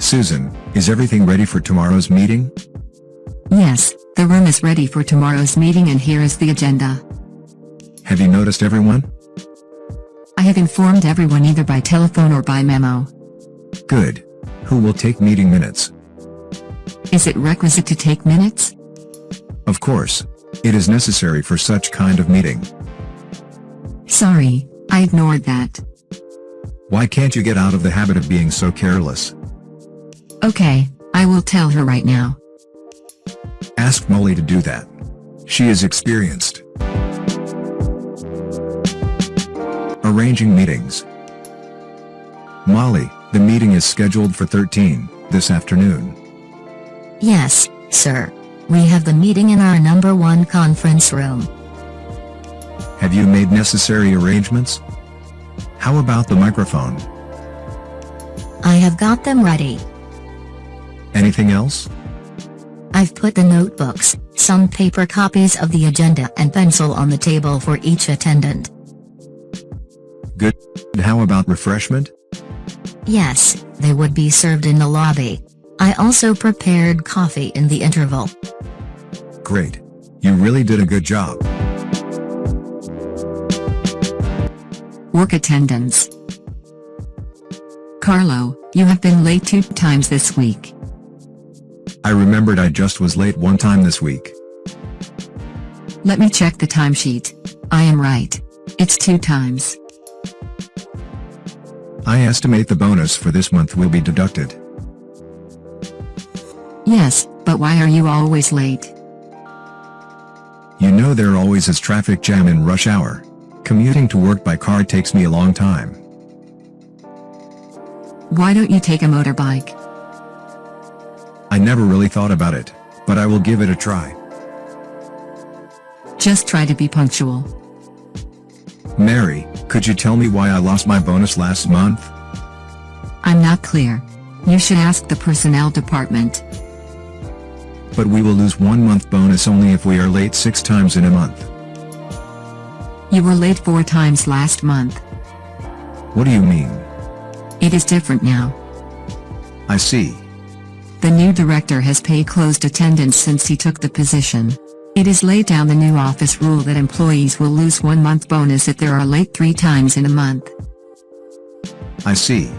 Susan, is everything ready for tomorrow's meeting? Yes, the room is ready for tomorrow's meeting and here is the agenda. Have you noticed everyone? I have informed everyone either by telephone or by memo. Good. Who will take meeting minutes? Is it requisite to take minutes? Of course. It is necessary for such kind of meeting. Sorry, I ignored that. Why can't you get out of the habit of being so careless? Okay, I will tell her right now. Ask Molly to do that. She is experienced. Arranging meetings. Molly, the meeting is scheduled for 13, this afternoon. Yes, sir. We have the meeting in our number 1 conference room. Have you made necessary arrangements? How about the microphone? I have got them ready. Anything else? I've put the notebooks, some paper copies of the agenda and pencil on the table for each attendant. Good. How about refreshment? Yes, they would be served in the lobby. I also prepared coffee in the interval. Great. You really did a good job. Work attendance. Carlo, you have been late 2 times this week. I remembered I just was late 1 time this week. Let me check the timesheet. I am right. It's 2 times. I estimate the bonus for this month will be deducted. Yes, but why are you always late? You know there always is traffic jam in rush hour. Commuting to work by car takes me a long time. Why don't you take a motorbike? I never really thought about it, but I will give it a try. Just try to be punctual. Mary, could you tell me why I lost my bonus last month? I'm not clear. You should ask the personnel department. But we will lose 1 month bonus only if we are late 6 times in a month. You were late 4 times last month. What do you mean? It is different now. I see. The new director has paid closed attendance since he took the position. It is laid down the new office rule that employees will lose 1 month bonus if they are late 3 times in a month. I see.